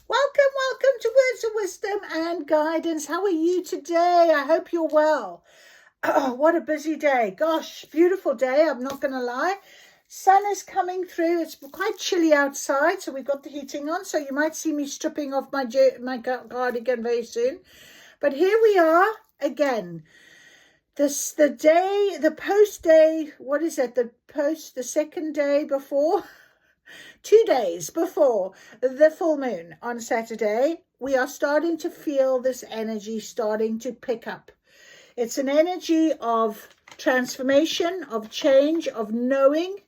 Welcome to Words of Wisdom and Guidance. How are you today? I hope you're well. Oh, what a busy day. Gosh, beautiful day, I'm not going to lie. Sun is coming through. It's quite chilly outside, so we've got the heating on, so you might see me stripping off my cardigan very soon. But here we are again. The post day, what is it? The second day before 2 days before the full moon on Saturday, we are starting to feel this energy starting to pick up. It's an energy of transformation, of change, of knowing.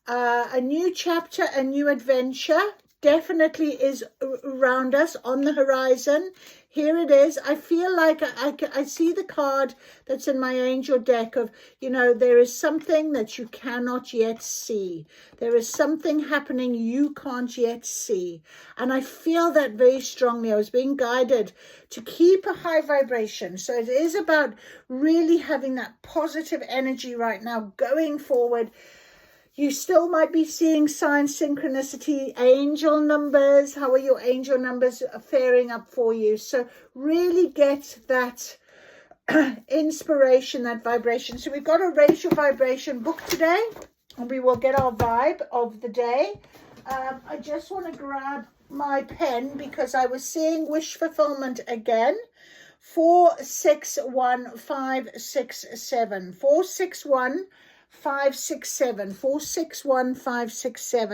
A new chapter, a new adventure definitely is around us on the horizon. Here it is. I feel like I see the card that's in my angel deck of, there is something that you cannot yet see. There is something happening you can't yet see. And I feel that very strongly. I was being guided to keep a high vibration. So it is about really having that positive energy right now going forward. You still might be seeing signs, synchronicity, angel numbers. How are your angel numbers faring up for you? So really get that inspiration, that vibration. So we've got a Raise Your Vibration book today, and we will get our vibe of the day. I just want to grab my pen because I was seeing wish fulfillment again. 461567. 461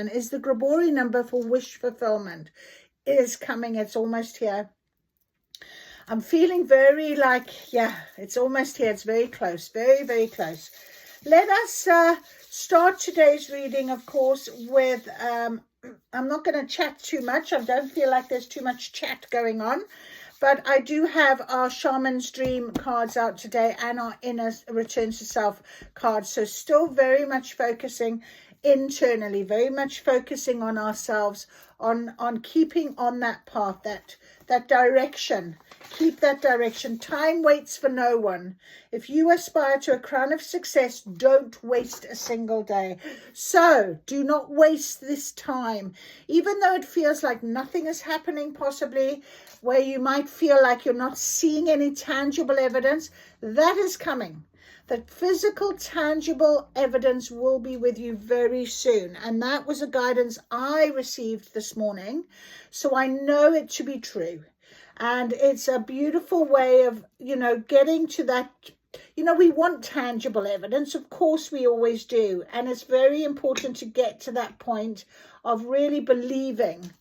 is the Grabori number for wish fulfillment. It is coming. It's almost here. I'm feeling very it's almost here. It's very close. Very, very close. Let us start today's reading, of course, with, I'm not going to chat too much. I don't feel like there's too much chat going on. But I do have our Shaman's Dream cards out today and our Inner Returns to Self cards. So still very much focusing internally, very much focusing on ourselves, on keeping on that path, that direction. Keep that direction. Time waits for no one. If you aspire to a crown of success, don't waste a single day. So do not waste this time. Even though it feels like nothing is happening, possibly where you might feel like you're not seeing any tangible evidence, that is coming. That physical, tangible evidence will be with you very soon. And that was a guidance I received this morning. So I know it to be true. And it's a beautiful way of, getting to that. We want tangible evidence. Of course, we always do. And it's very important to get to that point of really believing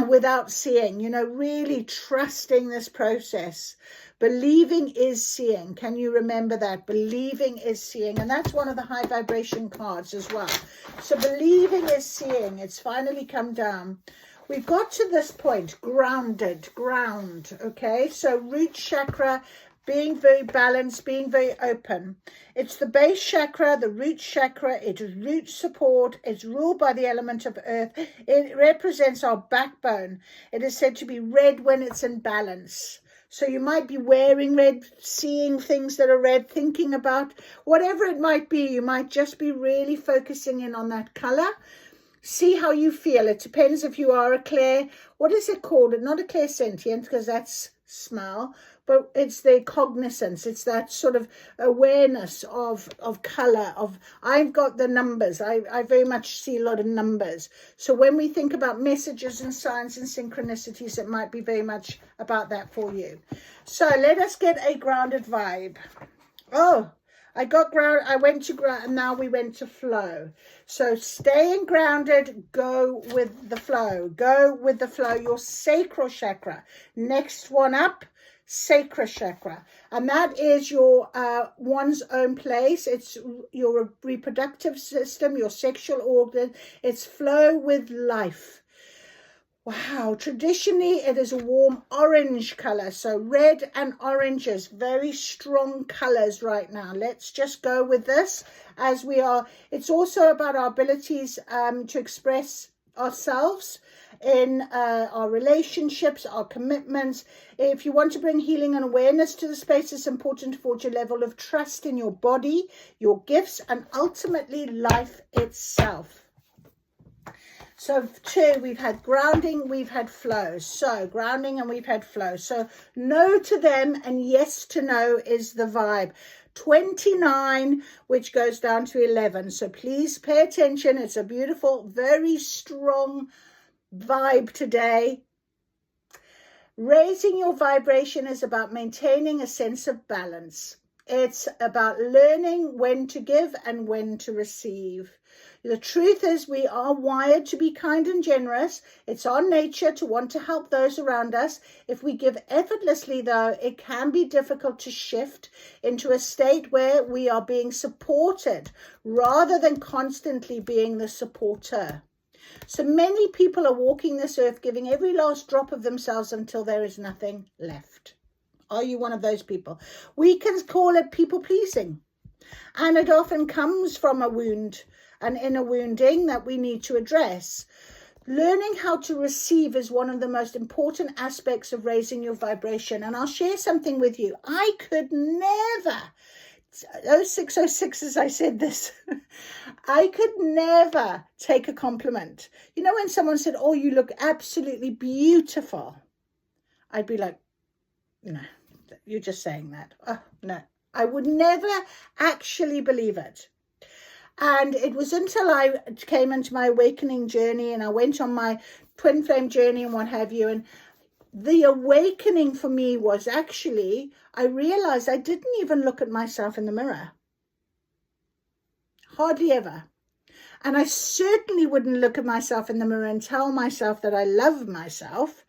without seeing, really trusting this process. Believing is seeing. Can you remember that? Believing is seeing. And that's one of the high vibration cards as well. So believing is seeing. It's finally come down. We've got to this point, ground. Okay, so root chakra, being very balanced, being very open. It's the base chakra, the root chakra. It is root support. It's ruled by the element of earth. It represents our backbone. It is said to be red when it's in balance. So you might be wearing red, seeing things that are red, thinking about whatever it might be. You might just be really focusing in on that color. See how you feel. It depends if you are a what is it called? Not a clairsentient, because that's smell, but it's the cognizance. It's that sort of awareness of color. I've got the numbers. I very much see a lot of numbers. So when we think about messages and signs and synchronicities, it might be very much about that for you. So let us get a grounded vibe. Oh, I got ground. I went to ground, and now we went to flow. So staying grounded, go with the flow. Go with the flow. Your sacral chakra. Next one up, sacral chakra, and that is your one's own place. It's your reproductive system, your sexual organ. It's flow with life. Wow, traditionally it is a warm orange color. So red and oranges, very strong colors right now. Let's just go with this as we are. It's also about our abilities to express ourselves in our relationships, our commitments. If you want to bring healing and awareness to the space, it's important to forge a level of trust in your body, your gifts, and ultimately life itself. So 2, we've had grounding, we've had flow. So grounding and we've had flow. So no to them and yes to no is the vibe. 29, which goes down to 11. So please pay attention. It's a beautiful, very strong vibe today. Raising your vibration is about maintaining a sense of balance. It's about learning when to give and when to receive. The truth is we are wired to be kind and generous. It's our nature to want to help those around us. If we give effortlessly, though, it can be difficult to shift into a state where we are being supported rather than constantly being the supporter. So many people are walking this earth giving every last drop of themselves until there is nothing left. Are you one of those people? We can call it people pleasing. And it often comes from a wound, an inner wounding that we need to address. Learning how to receive is one of the most important aspects of raising your vibration. And I'll share something with you. I could never, 0606 as I said this, I could never take a compliment. You know, when someone said, oh, you look absolutely beautiful, I'd be like, no, you're just saying that. Oh, no, I would never actually believe it. And it was until I came into my awakening journey and I went on my twin flame journey and what have you. And the awakening for me was actually, I realized I didn't even look at myself in the mirror. Hardly ever. And I certainly wouldn't look at myself in the mirror and tell myself that I love myself.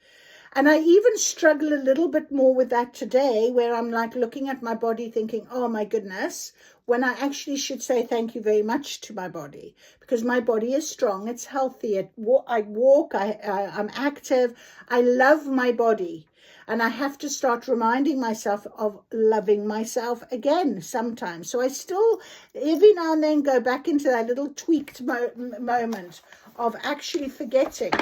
And I even struggle a little bit more with that today, where I'm like looking at my body thinking, oh my goodness, when I actually should say thank you very much to my body, because my body is strong, it's healthy, I walk, I'm active, I love my body. And I have to start reminding myself of loving myself again sometimes. So I still, every now and then, go back into that little tweaked moment of actually forgetting.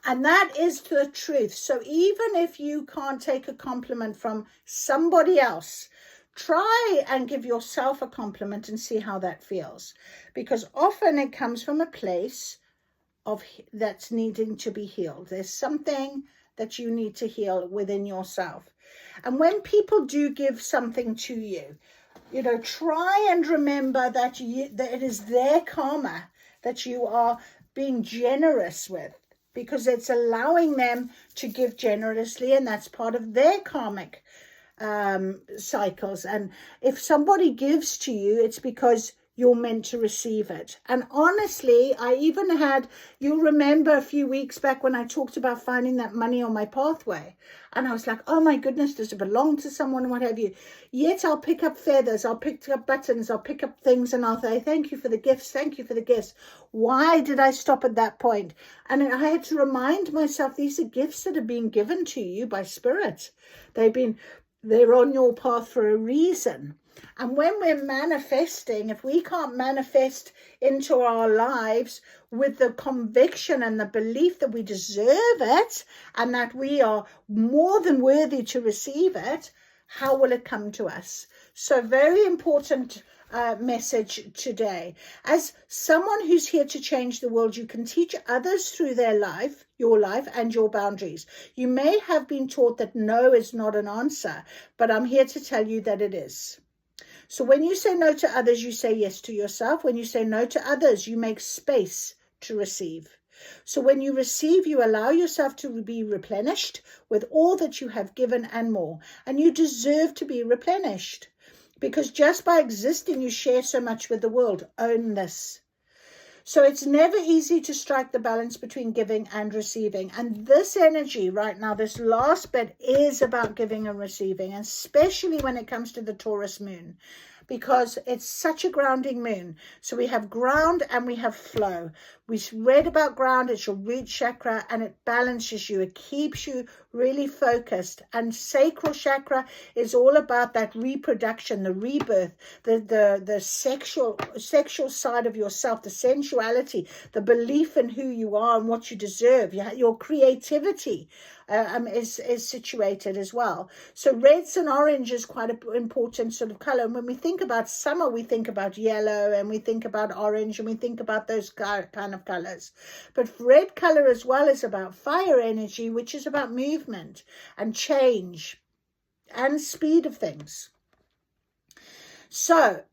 And that is the truth. So even if you can't take a compliment from somebody else, try and give yourself a compliment and see how that feels. Because often it comes from a place of that's needing to be healed. There's something that you need to heal within yourself. And when people do give something to you, you know, try and remember that it is their karma that you are being generous with, because it's allowing them to give generously, and that's part of their karmic cycles. And if somebody gives to you, it's because you're meant to receive it. And honestly, I even had, you'll remember a few weeks back when I talked about finding that money on my pathway. And I was like, oh my goodness, does it belong to someone and what have you? Yet I'll pick up feathers, I'll pick up buttons, I'll pick up things and I'll say, thank you for the gifts, thank you for the gifts. Why did I stop at that point? And I had to remind myself, these are gifts that are being given to you by spirit. They're on your path for a reason. And when we're manifesting, if we can't manifest into our lives with the conviction and the belief that we deserve it and that we are more than worthy to receive it, how will it come to us? So very important message today. As someone who's here to change the world, you can teach others through their life, your life and your boundaries. You may have been taught that no is not an answer, but I'm here to tell you that it is. So when you say no to others, you say yes to yourself. When you say no to others, you make space to receive. So when you receive, you allow yourself to be replenished with all that you have given and more. And you deserve to be replenished, because just by existing, you share so much with the world. Own this. So it's never easy to strike the balance between giving and receiving. And this energy right now, this last bit, is about giving and receiving, and especially when it comes to the Taurus moon, because it's such a grounding moon. So we have ground and we have flow. We read about ground, it's your root chakra, and it balances you. It keeps you really focused. And sacral chakra is all about that reproduction, the rebirth, the sexual side of yourself, the sensuality, the belief in who you are and what you deserve. Your creativity is situated as well. So reds and orange is quite an important sort of color. And when we think about summer, we think about yellow and we think about orange and we think about those kind of of colors. But red color as well is about fire energy, which is about movement and change and speed of things. So,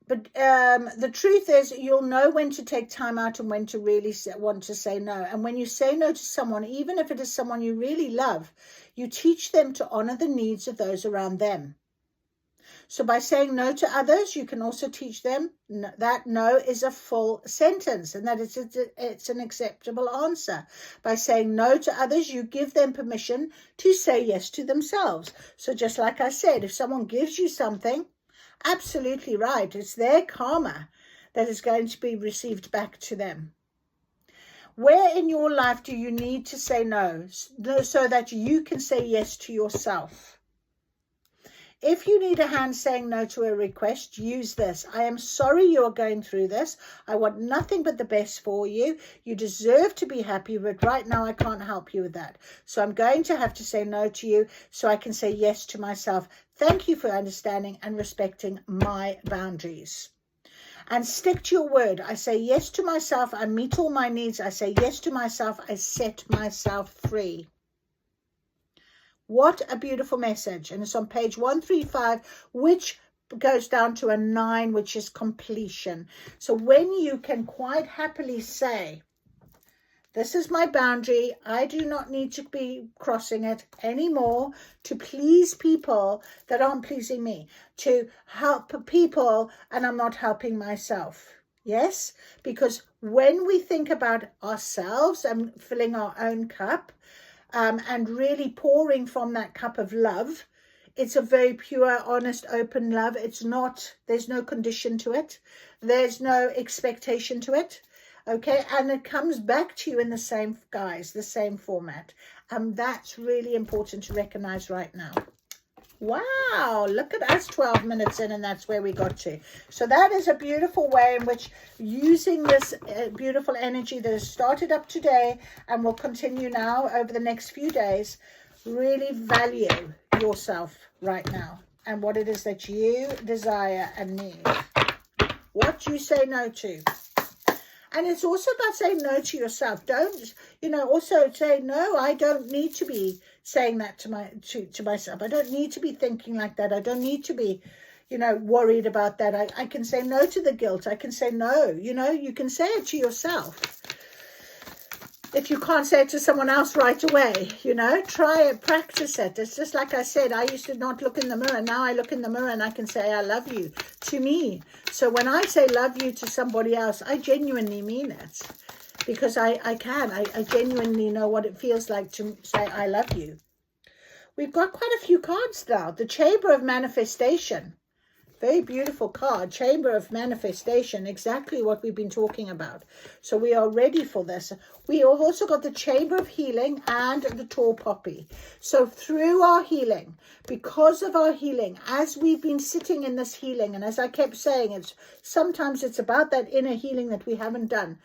but the truth is, you'll know when to take time out and when to really want to say no. And when you say no to someone, even if it is someone you really love, you teach them to honor the needs of those around them. So by saying no to others, you can also teach them that no is a full sentence and that it's an acceptable answer. By saying no to others, you give them permission to say yes to themselves. So just like I said, if someone gives you something, absolutely right, it's their karma that is going to be received back to them. Where in your life do you need to say no so that you can say yes to yourself? If you need a hand saying no to a request, use this. I am sorry you are going through this. I want nothing but the best for you. You deserve to be happy, but right now I can't help you with that. So I'm going to have to say no to you so I can say yes to myself. Thank you for understanding and respecting my boundaries. And stick to your word. I say yes to myself. I meet all my needs. I say yes to myself. I set myself free. What a beautiful message. And it's on page 135, which goes down to a 9, which is completion. So when you can quite happily say, this is my boundary. I do not need to be crossing it anymore to please people that aren't pleasing me, to help people and I'm not helping myself. Yes, because when we think about ourselves and filling our own cup, and really pouring from that cup of love, it's a very pure, honest, open love. It's not, there's no condition to it. There's no expectation to it. Okay, and it comes back to you in the same guise, the same format. And that's really important to recognize right now. Wow, look at us 12 minutes in and that's where we got to. So that is a beautiful way in which using this beautiful energy that has started up today and will continue now over the next few days, really value yourself right now and what it is that you desire and need. What you say no to. And it's also about saying no to yourself. Don't, also say, no, I don't need to be saying that to myself. I don't need to be thinking like that. I don't need to be, worried about that. I can say no to the guilt. I can say no. You can say it to yourself. If you can't say it to someone else right away, try it, practice it. It's just like I said, I used to not look in the mirror. Now I look in the mirror and I can say, I love you to me. So when I say love you to somebody else, I genuinely mean it because I genuinely know what it feels like to say, I love you. We've got quite a few cards now. The Chamber of Manifestation. Very beautiful card, Chamber of Manifestation, exactly what we've been talking about. So we are ready for this. We have also got the Chamber of Healing and the Tall Poppy. So through our healing, because of our healing, as we've been sitting in this healing, and as I kept saying, sometimes it's about that inner healing that we haven't done,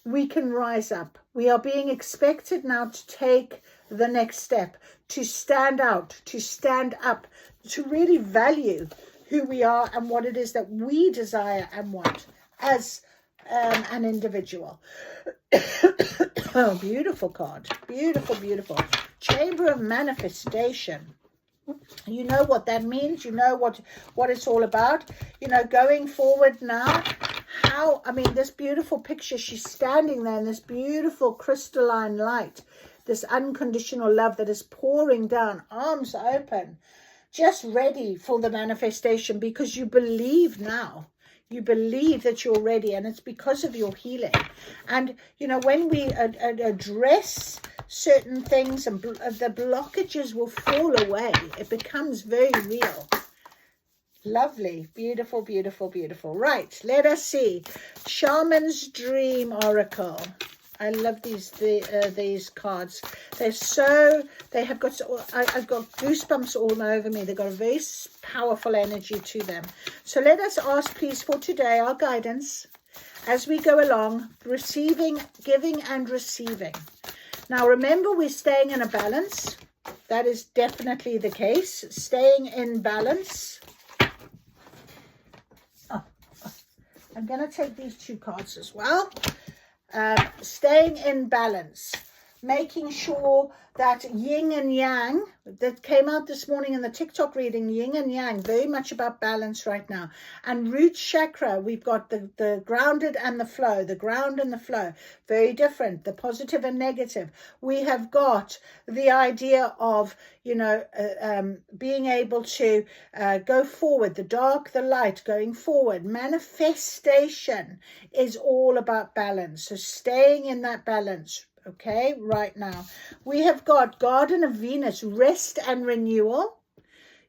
we can rise up. We are being expected now to take the next step, to stand out, to stand up, to really value who we are and what it is that we desire and want as an individual. Oh, beautiful card. Beautiful, beautiful. Chamber of Manifestation. You know what that means. You know what it's all about. Going forward now, this beautiful picture, she's standing there in this beautiful crystalline light, this unconditional love that is pouring down, arms open, just ready for the manifestation because you believe now. You believe that you're ready and it's because of your healing. And, when we address certain things and the blockages will fall away. It becomes very real. Lovely. Beautiful, beautiful, beautiful. Right. Let us see. Shaman's Dream Oracle. I love these cards. I've got goosebumps all over me. They've got a very powerful energy to them. So let us ask, please, for today, our guidance as we go along, receiving, giving and receiving. Now, remember, we're staying in a balance. That is definitely the case. Staying in balance. I'm going to take these two cards as well. staying in balance, making sure that yin and yang, that came out this morning in the TikTok reading, yin and yang, very much about balance right now. And root chakra, we've got the grounded and the flow, the ground and the flow, very different, the positive and negative. We have got the idea of, you know, being able to go forward, the dark, the light, going forward. Manifestation is all about balance, so staying in that balance. Okay, right now we have got Garden of Venus, rest and renewal.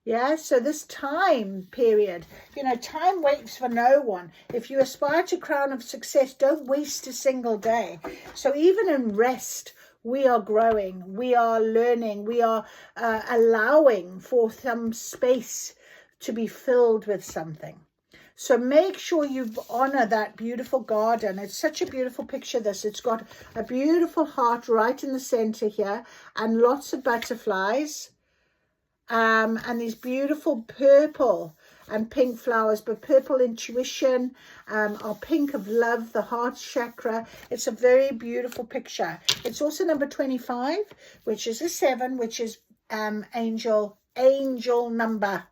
Yeah, so this time period, you know, time waits for no one. If you aspire to crown of success, don't waste a single day. So even in rest, we are growing, we are learning, we are allowing for some space to be filled with something. So make sure you honor that beautiful garden. It's such a beautiful picture, this. It's got a beautiful heart right in the center here and lots of butterflies. And these beautiful purple and pink flowers, but purple intuition, our pink of love, the heart chakra. It's a very beautiful picture. It's also number 25, which is a 7, which is angel number.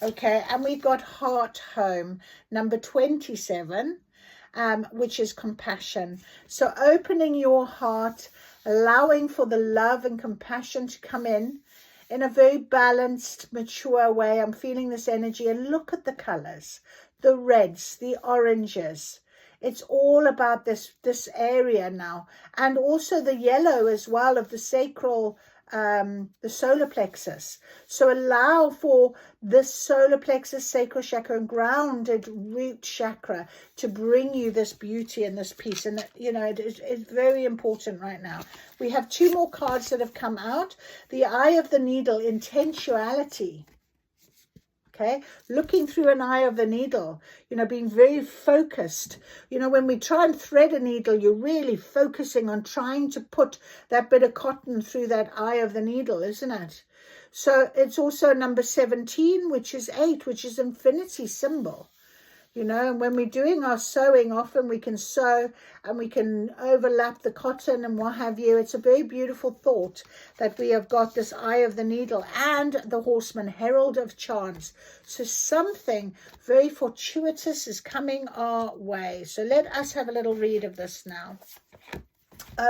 Okay, and we've got heart home, number 27, which is compassion. So opening your heart, allowing for the love and compassion to come in a very balanced, mature way. I'm feeling this energy, and look at the colors, the reds, the oranges. It's all about this area now, and also the yellow as well of the sacral, the solar plexus. So allow for this solar plexus, sacral chakra, and grounded root chakra to bring you this beauty and this peace. And you know, it's very important right now. We have 2 more cards that have come out. The Eye of the Needle, intentionality. Okay, looking through an eye of the needle, you know, being very focused. You know, when we try and thread a needle, you're really focusing on trying to put that bit of cotton through that eye of the needle, isn't it? So it's also number 17, which is 8, which is infinity symbol. You know, and when we're doing our sewing, often we can sew and we can overlap the cotton and what have you. It's a very beautiful thought that we have got this Eye of the Needle and the Horseman, Herald of Chance. So something very fortuitous is coming our way. So let us have a little read of this now.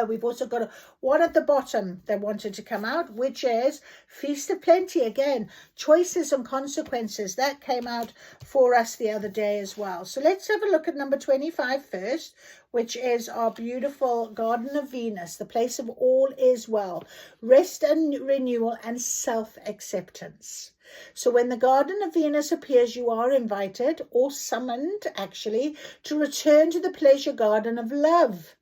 We've also got one at the bottom that wanted to come out, which is Feast of Plenty. Again, choices and consequences. That came out for us the other day as well. So let's have a look at number 25 first, which is our beautiful Garden of Venus, the place of all is well, rest and renewal and self-acceptance. So when the Garden of Venus appears, you are invited or summoned, actually, to return to the pleasure garden of love.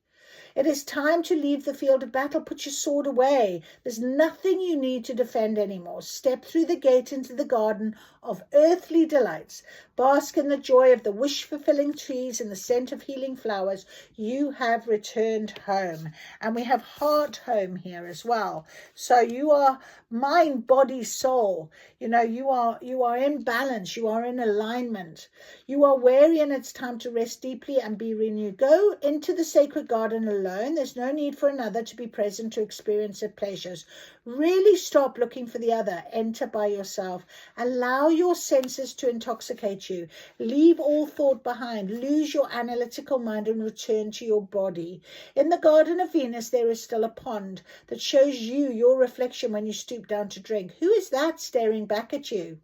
It is time to leave the field of battle. Put your sword away. There's nothing you need to defend anymore. Step through the gate into the garden of earthly delights. Bask in the joy of the wish-fulfilling trees and the scent of healing flowers. You have returned home. And we have heart home here as well. So you are mind, body, soul. You know, you are in balance. You are in alignment. You are weary, and it's time to rest deeply and be renewed. Go into the sacred garden alone. There's no need for another to be present to experience its pleasures. Really stop looking for the other. Enter by yourself. Allow your senses to intoxicate you. Leave all thought behind. Lose your analytical mind and return to your body. In the Garden of Venus, there is still a pond that shows you your reflection when you stoop down to drink. Who is that staring back at you?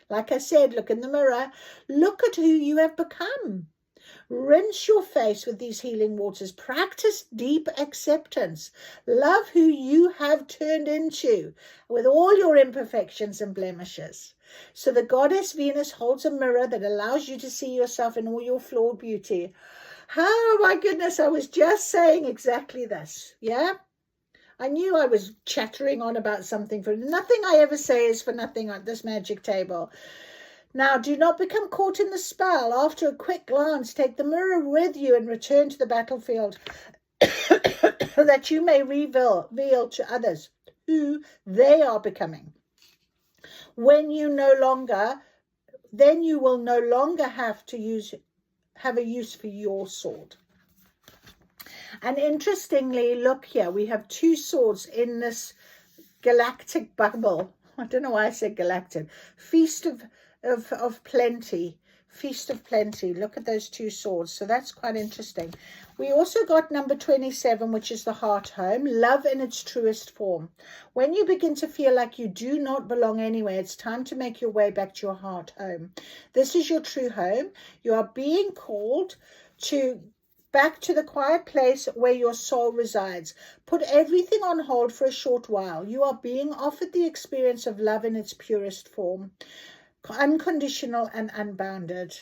Like I said, look in the mirror. Look at who you have become. Rinse your face with these healing waters. Practice deep acceptance. Love who you have turned into with all your imperfections and blemishes. So the goddess Venus holds a mirror that allows you to see yourself in all your flawed beauty. Oh my goodness, I was just saying exactly this. Yeah? I knew I was chattering on about something. For nothing I ever say is for nothing at this magic table. Now, do not become caught in the spell. After a quick glance, take the mirror with you and return to the battlefield that you may reveal to others who they are becoming. Then you will no longer have a use for your sword. And interestingly, look here, we have 2 swords in this galactic bubble. I don't know why I said galactic. Feast of plenty. Feast of plenty. Look at those 2 swords. So that's quite interesting. We also got number 27, which is the heart home. Love in its truest form. When you begin to feel like you do not belong anywhere, it's time to make your way back to your heart home. This is your true home. You are being called to back to the quiet place where your soul resides. Put everything on hold for a short while. You are being offered the experience of love in its purest form. Unconditional and unbounded.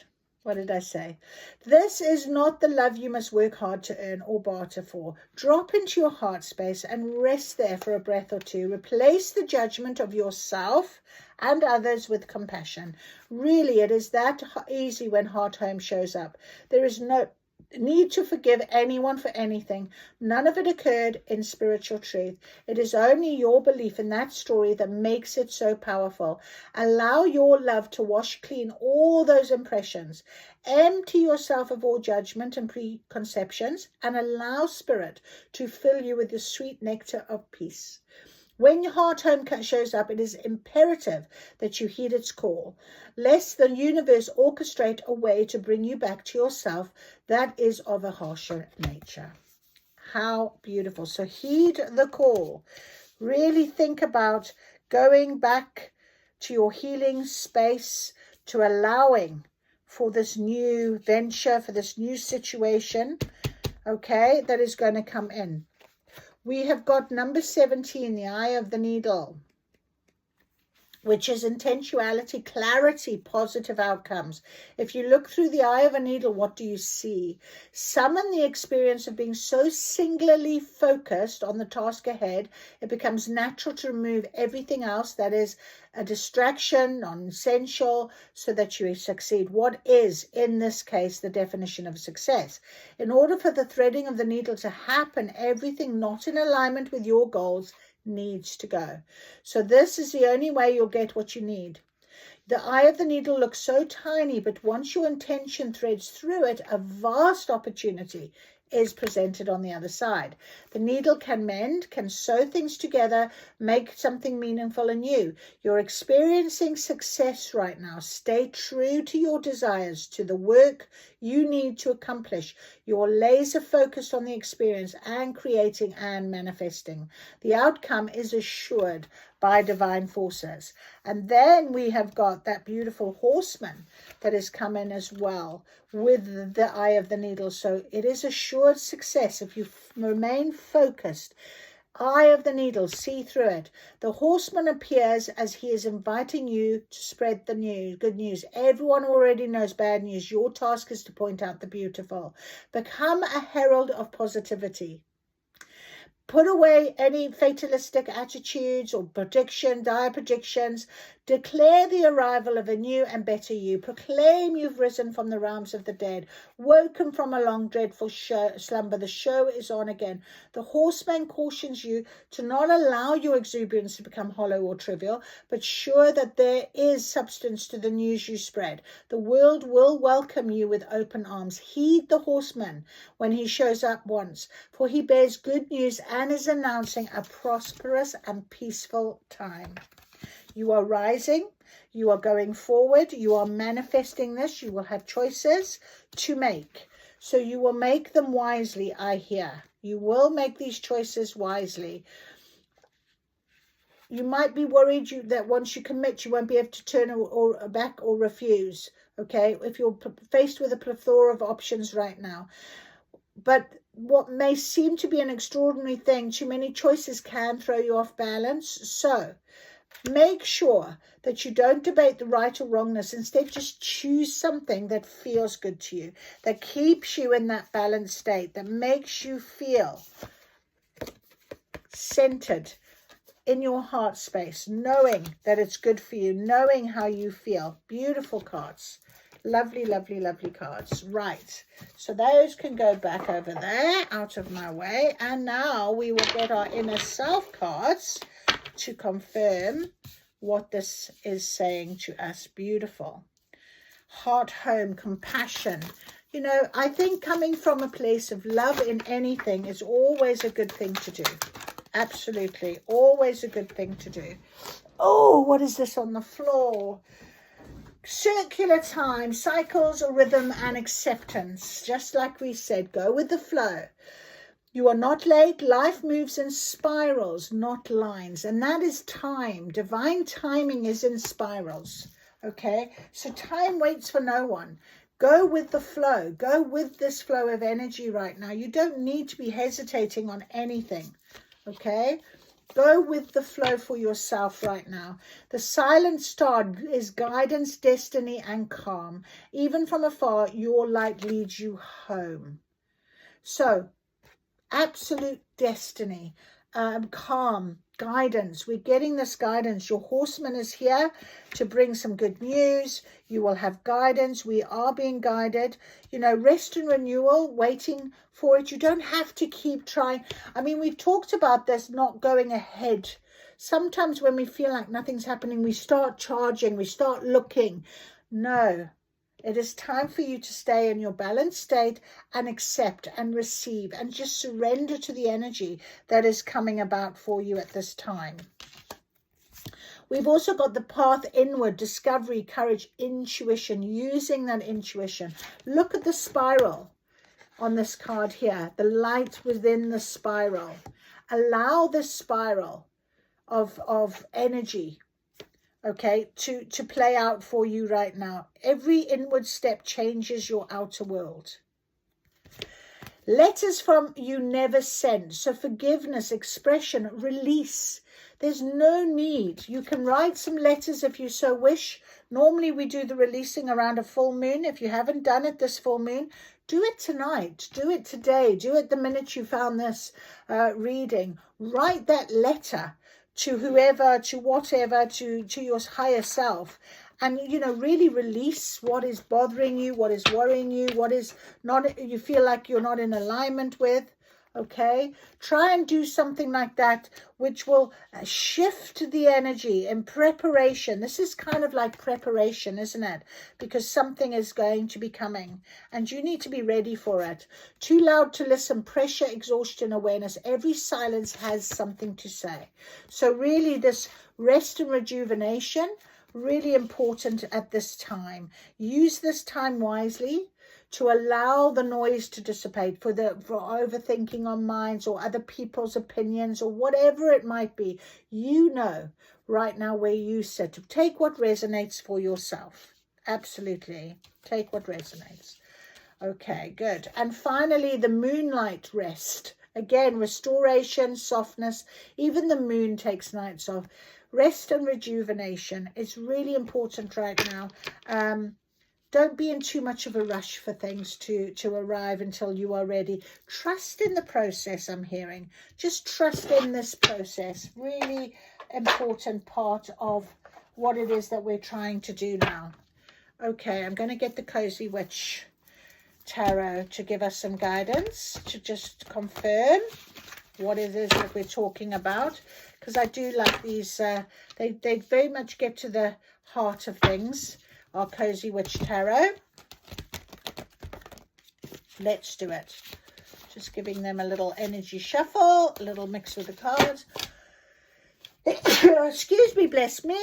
What did I say? This is not the love you must work hard to earn or barter for. Drop into your heart space and rest there for a breath or two. Replace the judgment of yourself and others with compassion. Really, it is that easy when heart home shows up. There is no need to forgive anyone for anything. None of it occurred in spiritual truth. It is only your belief in that story that makes it so powerful. Allow your love to wash clean all those impressions. Empty yourself of all judgment and preconceptions and allow spirit to fill you with the sweet nectar of peace. When your heart home shows up, it is imperative that you heed its call, lest the universe orchestrate a way to bring you back to yourself that is of a harsher nature. How beautiful. So heed the call. Really think about going back to your healing space, to allowing for this new venture, for this new situation, okay, that is going to come in. We have got number 17, the eye of the needle, which is intentionality, clarity, positive outcomes. If you look through the eye of a needle, what do you see? Summon the experience of being so singularly focused on the task ahead, it becomes natural to remove everything else that is a distraction, non-essential, so that you succeed. What is, in this case, the definition of success? In order for the threading of the needle to happen, everything not in alignment with your goals needs to go. So this is the only way you'll get what you need. The eye of the needle looks so tiny, but once your intention threads through it, a vast opportunity is presented on the other side. The needle can mend, can sew things together, make something meaningful and new. You're experiencing success right now. Stay true to your desires, to the work you need to accomplish. You're laser focused on the experience and creating and manifesting. The outcome is assured by divine forces. And then we have got that beautiful horseman that has come in as well with the eye of the needle. So it is assured success if you remain focused. Eye of the needle, see through it. The horseman appears as he is inviting you to spread the news, good news. Everyone already knows bad news. Your task is to point out the beautiful. Become a herald of positivity. Put away any fatalistic attitudes or dire predictions. Declare the arrival of a new and better you. Proclaim you've risen from the realms of the dead, woken from a long, dreadful slumber. The show is on again. The horseman cautions you to not allow your exuberance to become hollow or trivial, but sure that there is substance to the news you spread. The world will welcome you with open arms. Heed the horseman when he shows up once, for he bears good news and is announcing a prosperous and peaceful time. You are rising, you are going forward, you are manifesting this, you will have choices to make. So you will make them wisely, I hear. You will make these choices wisely. You might be worried that once you commit, you won't be able to turn or back or refuse, okay, if you're faced with a plethora of options right now. But what may seem to be an extraordinary thing, too many choices can throw you off balance. So make sure that you don't debate the right or wrongness. Instead, just choose something that feels good to you, that keeps you in that balanced state, that makes you feel centered in your heart space, knowing that it's good for you, knowing how you feel. Beautiful cards. Lovely, lovely, lovely cards. Right. So those can go back over there, out of my way. And now we will get our inner self cards to confirm what this is saying to us. Beautiful. Heart home, compassion, You know, I think coming from a place of love in anything is always a good thing to do. Absolutely. Always a good thing to do. Oh, what is this on the floor? Circular time, cycles, rhythm, and acceptance. Just like we said, go with the flow. You are not late. Life moves in spirals, not lines. And that is time. Divine timing is in spirals. Okay? So time waits for no one. Go with the flow. Go with this flow of energy right now. You don't need to be hesitating on anything. Okay? Go with the flow for yourself right now. The silent star is guidance, destiny, and calm. Even from afar, your light leads you home. So, absolute destiny, calm, guidance. We're getting this guidance. Your horseman is here to bring some good news. You will have guidance. We are being guided. You know, rest and renewal, waiting for it. You don't have to keep trying. I mean, we've talked about this not going ahead. Sometimes when we feel like nothing's happening, we start charging, we start looking. No. It is time for you to stay in your balanced state and accept and receive and just surrender to the energy that is coming about for you at this time. We've also got the path inward, discovery, courage, intuition, using that intuition. Look at the spiral on this card here, the light within the spiral. Allow this spiral of energy, okay, to play out for you right now. Every inward step changes your outer world. Letters from you never sent. So forgiveness, expression, release. There's no need. You can write some letters if you so wish. Normally we do the releasing around a full moon. If you haven't done it this full moon, do it tonight. Do it today. Do it the minute you found this reading. Write that letter to whoever, to whatever, to your higher self. And, you know, really release what is bothering you, what is worrying you, what is not, you feel like you're not in alignment with, okay? Try and do something like that, which will shift the energy in preparation. This is kind of like preparation, isn't it? Because something is going to be coming and you need to be ready for it. Too loud to listen, pressure, exhaustion, awareness. Every silence has something to say. So really this rest and rejuvenation, really important at this time. Use this time wisely to allow the noise to dissipate, for overthinking on minds or other people's opinions or whatever it might be. You know right now where you sit. Take what resonates for yourself. Absolutely. Take what resonates. Okay, good. And finally, the moonlight rest. Again, restoration, softness. Even the moon takes nights off. Rest and rejuvenation is really important right now. Don't be in too much of a rush for things to arrive until you are ready. Trust in the process, I'm hearing. Just trust in this process. Really important part of what it is that we're trying to do now. Okay, I'm going to get the Cozy Witch Tarot to give us some guidance, to just confirm what it is that we're talking about. Because I do like these, they very much get to the heart of things. Our Cozy Witch Tarot. Let's do it. Just giving them a little energy shuffle, a little mix with the cards. Excuse me, bless me.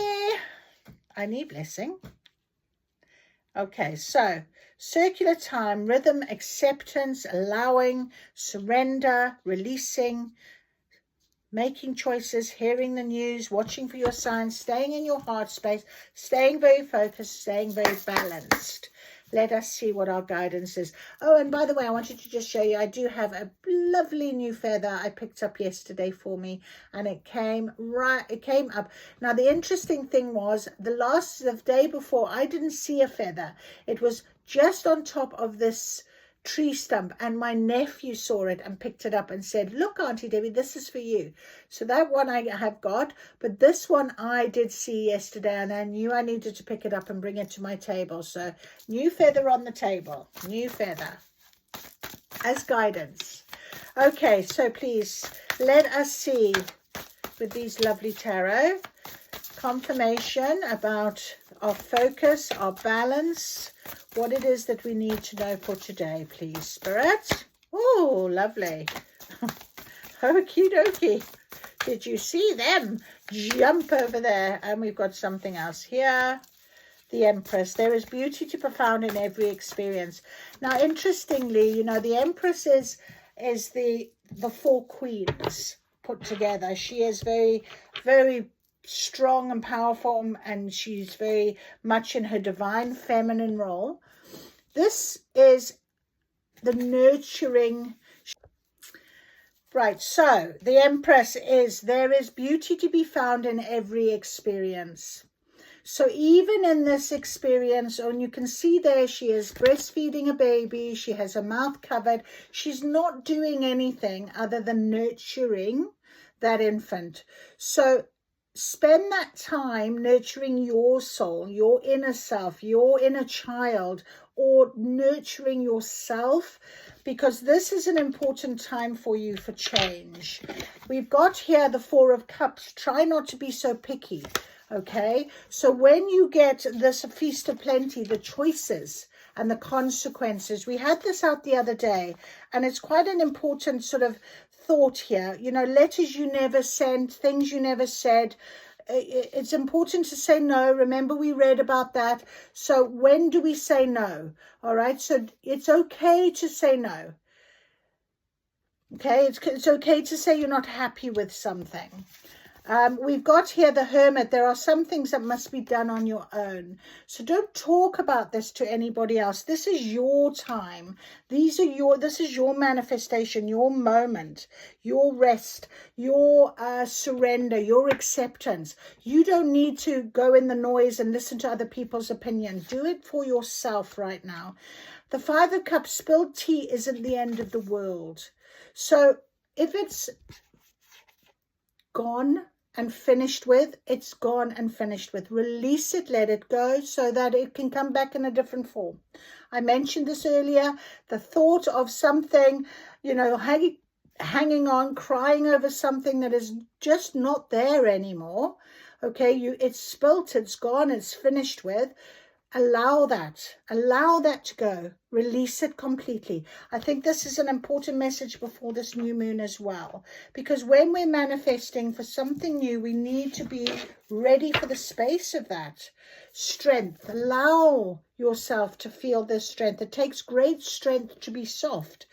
I need blessing. Okay, so circular time, rhythm, acceptance, allowing, surrender, releasing, making choices, hearing the news, watching for your signs, staying in your heart space, staying very focused, staying very balanced. Let us see what our guidance is. Oh, and by the way, I wanted to just show you, I do have a lovely new feather I picked up yesterday for me, and it came up. Now, the interesting thing was, the day before, I didn't see a feather. It was just on top of this tree stump, and my nephew saw it and picked it up and said, look, Auntie Debbie, this is for you. So that one I have got, but this one I did see yesterday, and I knew I needed to pick it up and bring it to my table. So new feather on the table, new feather as guidance. Okay, so please let us see with these lovely tarot confirmation about our focus, our balance, what it is that we need to know for today, please, Spirit. Oh, lovely. Okie dokie. Did you see them jump over there? And we've got something else here. The Empress. There is beauty to be found in every experience. Now, interestingly, you know, the Empress is the four queens put together. She is very, very strong and powerful, and she's very much in her divine feminine role. This is the nurturing. Right, so the Empress is, there is beauty to be found in every experience. So even in this experience, and you can see there, she is breastfeeding a baby. She has her mouth covered. She's not doing anything other than nurturing that infant. So spend that time nurturing your soul, your inner self, your inner child, or nurturing yourself, because this is an important time for you for change. We've got here the Four of Cups. Try not to be so picky. Okay, so when you get this Feast of Plenty, the choices and the consequences, we had this out the other day, and it's quite an important sort of thought here. You know, letters you never sent, things you never said. It's important to say no. Remember, we read about that. So when do we say no? All right, so it's okay to say no. Okay, it's okay to say you're not happy with something. We've got here the Hermit. There are some things that must be done on your own. So don't talk about this to anybody else. This is your time. This is your manifestation, your moment, your rest, your surrender, your acceptance. You don't need to go in the noise and listen to other people's opinion. Do it for yourself right now. The Five of Cups, spilled tea isn't the end of the world. So if it's gone and finished with, it's gone and finished with. Release it, let it go, so that it can come back in a different form. I mentioned this earlier, the thought of something, you know, hanging on, crying over something that is just not there anymore. Okay, it's spilt, it's gone, it's finished with. Allow that to go. Release it completely. I think this is an important message before this new moon as well, because when we're manifesting for something new, we need to be ready for the space of that strength. Allow yourself to feel this strength. It takes great strength to be soft.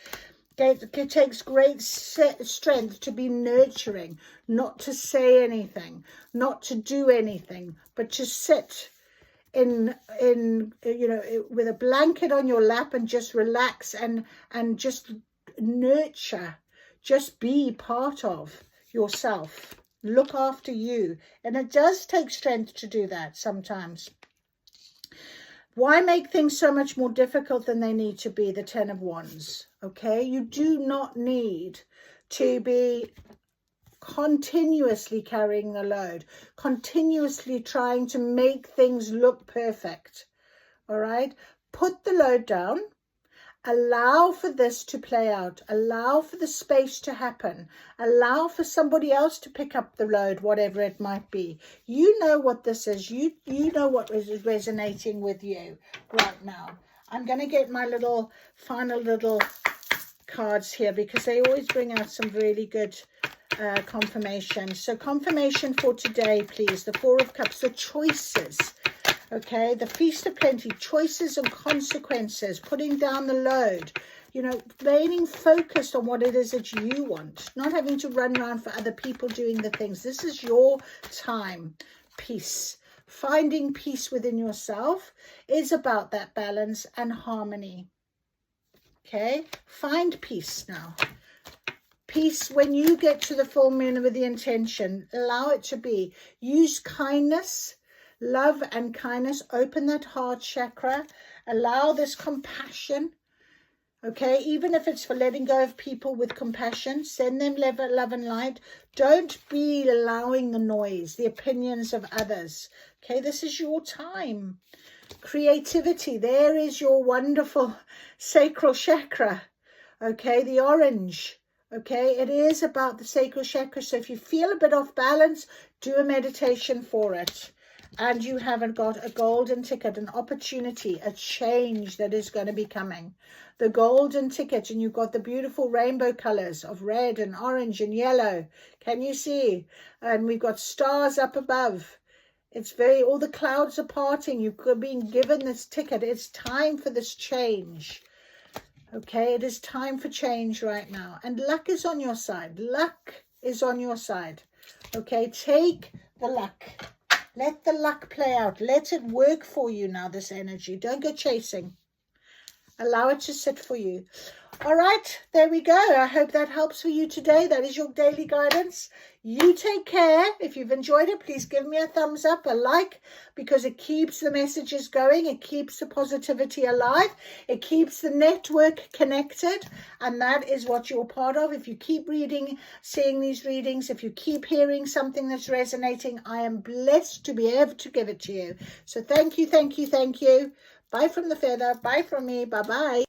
It takes great strength to be nurturing, not to say anything, not to do anything, but to sit in you know, with a blanket on your lap and just relax and just nurture, just be part of yourself, look after you. And it does take strength to do that sometimes. Why make things so much more difficult than they need to be? The Ten of Wands. Okay, you do not need to be continuously carrying the load, continuously trying to make things look perfect. All right, put the load down, allow for this to play out, allow for the space to happen, allow for somebody else to pick up the load, whatever it might be. You know what this is. You know what is resonating with you right now. I'm going to get my final little cards here, because they always bring out some really good confirmation. So confirmation for today, please. The Four of Cups, the choices. Okay, the Feast of Plenty, choices and consequences, putting down the load, you know, remaining focused on what it is that you want, not having to run around for other people doing the things. This is your time. Peace. Finding peace within yourself is about that balance and harmony. Okay, find peace now. Peace, when you get to the full moon with the intention, allow it to be. Use kindness, love and kindness. Open that heart chakra. Allow this compassion. Okay, even if it's for letting go of people with compassion, send them love and light. Don't be allowing the noise, the opinions of others. Okay, this is your time. Creativity, there is your wonderful sacral chakra. Okay, the orange. Okay, it is about the sacral chakra. So if you feel a bit off balance, do a meditation for it. and you haven't got a golden ticket, an opportunity, a change that is going to be coming. The golden ticket, and you've got the beautiful rainbow colors of red and orange and yellow. Can you see? And we've got stars up above. It's all the clouds are parting. You've been given this ticket. It's time for this change. Okay, it is time for change right now. And luck is on your side. Luck is on your side. Okay, take the luck. Let the luck play out. Let it work for you now, this energy. Don't go chasing. Allow it to sit for you. All right, there we go. I hope that helps for you today. That is your daily guidance. You take care. If you've enjoyed it, please give me a thumbs up, a like, because it keeps the messages going. It keeps the positivity alive. It keeps the network connected. And that is what you're part of. If you keep reading, seeing these readings, if you keep hearing something that's resonating, I am blessed to be able to give it to you. So thank you, thank you, thank you. Bye from the feather. Bye from me. Bye-bye.